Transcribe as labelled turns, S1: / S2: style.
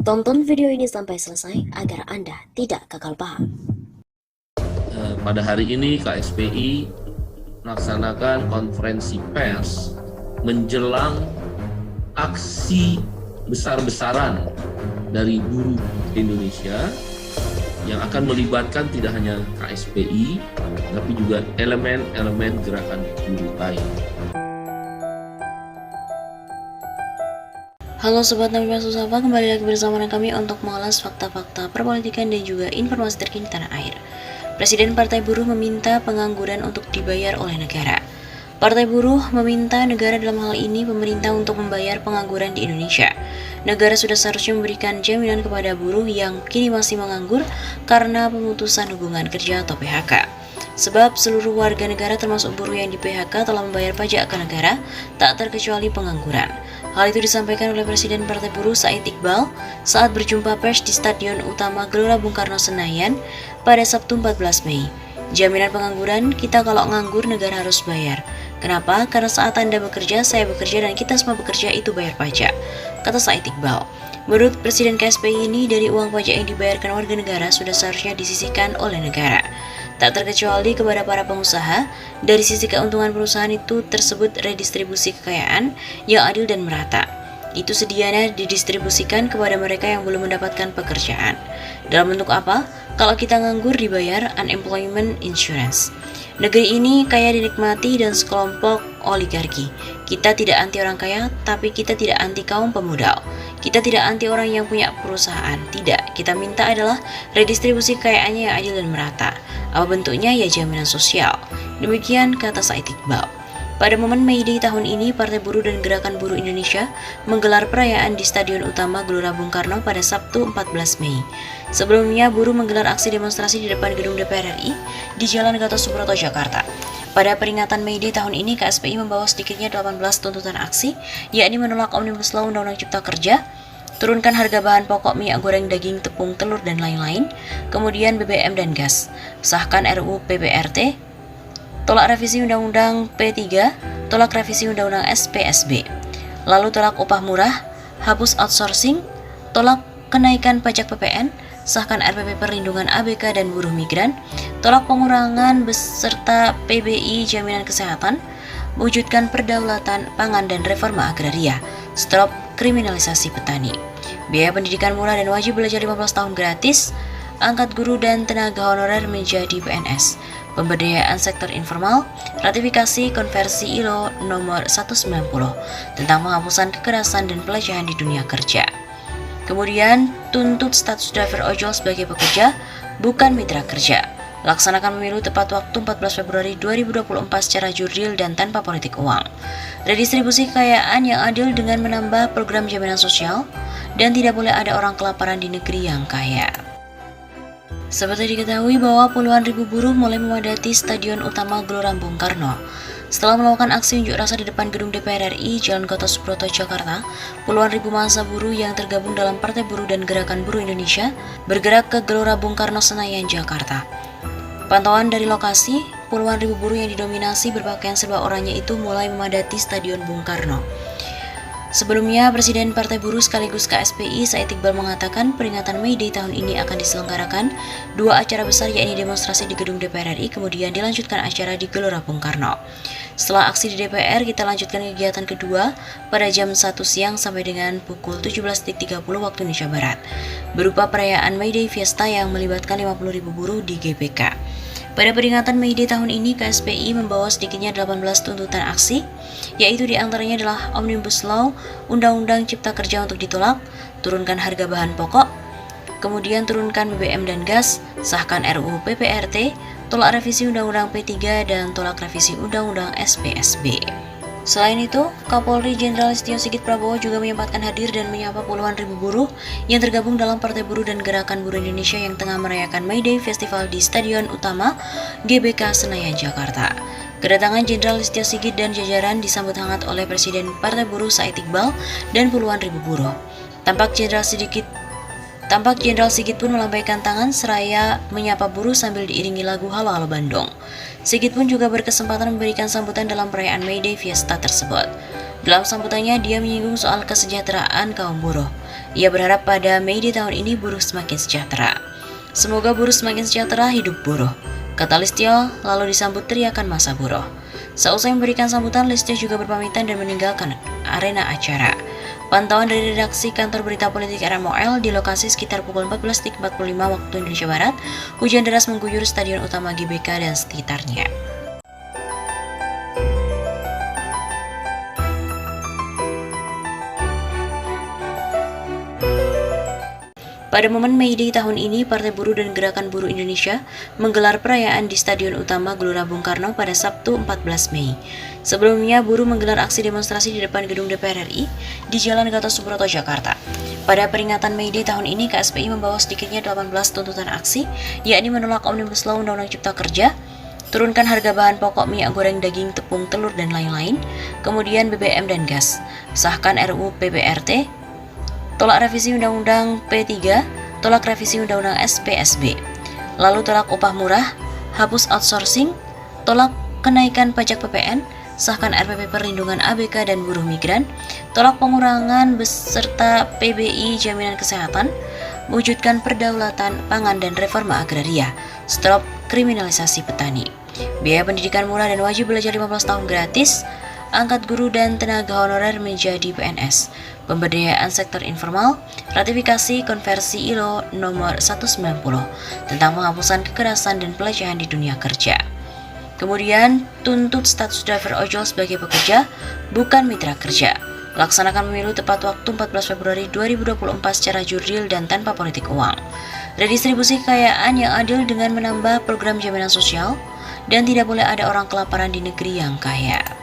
S1: Tonton video ini sampai selesai agar Anda tidak gagal paham.
S2: Pada hari ini KSPI melaksanakan konferensi pers menjelang aksi besar-besaran dari buruh Indonesia yang akan melibatkan tidak hanya KSPI, tapi juga elemen-elemen gerakan buruh lain.
S3: Halo Sobat Nabi Sapa, kembali lagi bersama kami untuk mengulas fakta-fakta perpolitikan dan juga informasi terkini tanah air. Presiden Partai Buruh meminta pengangguran untuk dibayar oleh negara. Partai Buruh meminta negara, dalam hal ini pemerintah, untuk membayar pengangguran di Indonesia. Negara sudah seharusnya memberikan jaminan kepada buruh yang kini masih menganggur karena pemutusan hubungan kerja atau PHK. Sebab seluruh warga negara termasuk buruh yang di PHK telah membayar pajak ke negara, tak terkecuali pengangguran. Hal itu disampaikan oleh Presiden Partai Buruh Said Iqbal saat berjumpa pers di Stadion Utama Gelora Bung Karno Senayan pada Sabtu 14 Mei. Jaminan pengangguran, kita kalau nganggur negara harus bayar. Kenapa? Karena saat Anda bekerja, saya bekerja, dan kita semua bekerja itu bayar pajak, kata Said Iqbal. Menurut Presiden KSPI ini, dari uang pajak yang dibayarkan warga negara sudah seharusnya disisihkan oleh negara. Tak terkecuali kepada para pengusaha, dari sisi keuntungan perusahaan itu tersebut redistribusi kekayaan yang adil dan merata. Itu sedianya didistribusikan kepada mereka yang belum mendapatkan pekerjaan. Dalam bentuk apa? Kalau kita nganggur dibayar unemployment insurance. Negeri ini kaya dinikmati dan sekelompok oligarki. Kita tidak anti orang kaya, tapi kita tidak anti kaum pemodal. Kita tidak anti orang yang punya perusahaan. Tidak, kita minta adalah redistribusi kekayaannya yang adil dan merata. Apa bentuknya? Ya jaminan sosial. Demikian kata Said Iqbal. Pada momen May Day tahun ini, Partai Buruh dan Gerakan Buruh Indonesia menggelar perayaan di Stadion Utama Gelora Bung Karno pada Sabtu 14 Mei. Sebelumnya, buruh menggelar aksi demonstrasi di depan gedung DPR RI di Jalan Gatot Subroto, Jakarta. Pada peringatan May Day tahun ini, KSPI membawa sedikitnya 18 tuntutan aksi, yakni menolak Omnibus Law Undang-Undang Cipta Kerja, turunkan harga bahan pokok, minyak goreng, daging, tepung, telur, dan lain-lain, kemudian BBM dan gas, sahkan RUU PPRT, tolak revisi Undang-Undang P3, tolak revisi Undang-Undang SPSB, lalu tolak upah murah, hapus outsourcing, tolak kenaikan pajak PPN, sahkan RPP Perlindungan ABK dan buruh migran, tolak pengurangan beserta PBI jaminan kesehatan, wujudkan perdaulatan pangan dan reforma agraria, stop kriminalisasi petani, biaya pendidikan murah dan wajib belajar 15 tahun gratis, angkat guru dan tenaga honorer menjadi PNS, pemberdayaan sektor informal, ratifikasi konversi ILO nomor 190 tentang penghapusan kekerasan dan pelecehan di dunia kerja. Kemudian, tuntut status driver ojol sebagai pekerja, bukan mitra kerja. Laksanakan pemilu tepat waktu 14 Februari 2024 secara jurdil dan tanpa politik uang. Redistribusi kekayaan yang adil dengan menambah program jaminan sosial, dan tidak boleh ada orang kelaparan di negeri yang kaya. Seperti diketahui bahwa puluhan ribu buruh mulai memadati Stadion Utama Gelora Bung Karno. Setelah melakukan aksi unjuk rasa di depan gedung DPR RI, Jalan Gatot Subroto, Jakarta, puluhan ribu massa buruh yang tergabung dalam Partai Buruh dan Gerakan Buruh Indonesia bergerak ke Gelora Bung Karno Senayan, Jakarta. Pantauan dari lokasi, puluhan ribu buruh yang didominasi berpakaian serba oranye itu mulai memadati Stadion Bung Karno. Sebelumnya, Presiden Partai Buruh sekaligus KSPI Said Iqbal mengatakan peringatan May Day tahun ini akan diselenggarakan dua acara besar, yakni demonstrasi di gedung DPR RI, kemudian dilanjutkan acara di Gelora Bung Karno. Setelah aksi di DPR, kita lanjutkan kegiatan kedua pada jam 1 siang sampai dengan pukul 17.30 waktu Indonesia Barat, berupa perayaan May Day Fiesta yang melibatkan 50.000 buruh di GBK. Pada peringatan May Day tahun ini, KSPI membawa sedikitnya 18 tuntutan aksi, yaitu diantaranya adalah Omnibus Law, Undang-Undang Cipta Kerja untuk ditolak, turunkan harga bahan pokok, kemudian turunkan BBM dan gas, sahkan RUU PPRT, tolak revisi Undang-Undang P3, dan tolak revisi Undang-Undang SPSB. Selain itu, Kapolri Jenderal Listio Sigit Prabowo juga menyempatkan hadir dan menyapa puluhan ribu buruh yang tergabung dalam Partai Buruh dan Gerakan Buruh Indonesia yang tengah merayakan May Day Festival di Stadion Utama GBK Senayan, Jakarta. Kedatangan Jenderal Listio Sigit dan jajaran disambut hangat oleh Presiden Partai Buruh Said Iqbal dan puluhan ribu buruh. Tampak Jenderal Sigit pun melambaikan tangan seraya menyapa buruh sambil diiringi lagu Halo Halo Bandung. Sigit pun juga berkesempatan memberikan sambutan dalam perayaan May Day Fiesta tersebut. Dalam sambutannya, dia menyinggung soal kesejahteraan kaum buruh. Ia berharap pada Mei Day tahun ini buruh semakin sejahtera. Semoga buruh semakin sejahtera, hidup buruh, kata Listio, lalu disambut teriakan massa buruh. Seusai memberikan sambutan, Listio juga berpamitan dan meninggalkan arena acara. Pantauan dari redaksi kantor berita politik RMOL di lokasi sekitar pukul 14.45 waktu Indonesia Barat, hujan deras mengguyur stadion utama GBK dan sekitarnya. Pada momen Mei Day tahun ini, Partai Buruh dan Gerakan Buruh Indonesia menggelar perayaan di Stadion Utama Gelora Bung Karno pada Sabtu 14 Mei. Sebelumnya, buruh menggelar aksi demonstrasi di depan gedung DPR RI di Jalan Gatot Subroto, Jakarta. Pada peringatan Mei Day tahun ini, KSPI membawa sedikitnya 18 tuntutan aksi, yakni menolak Omnibus Law Undang-Undang Cipta Kerja, turunkan harga bahan pokok minyak goreng, daging, tepung, telur, dan lain-lain, kemudian BBM dan gas, sahkan RUU PPRT, tolak revisi Undang-Undang P3, tolak revisi Undang-Undang SPSB, lalu tolak upah murah, hapus outsourcing, tolak kenaikan pajak PPN, sahkan RPP perlindungan ABK dan buruh migran, tolak pengurangan beserta PBI jaminan kesehatan, wujudkan perdaulatan pangan dan reforma agraria, stop kriminalisasi petani, biaya pendidikan murah dan wajib belajar 15 tahun gratis, angkat guru dan tenaga honorer menjadi PNS, pemberdayaan sektor informal, ratifikasi konversi ILO nomor 190 tentang penghapusan kekerasan dan pelecehan di dunia kerja. Kemudian, tuntut status driver ojol sebagai pekerja, bukan mitra kerja. Laksanakan pemilu tepat waktu 14 Februari 2024 secara jurdil dan tanpa politik uang. Redistribusi kekayaan yang adil dengan menambah program jaminan sosial, dan tidak boleh ada orang kelaparan di negeri yang kaya.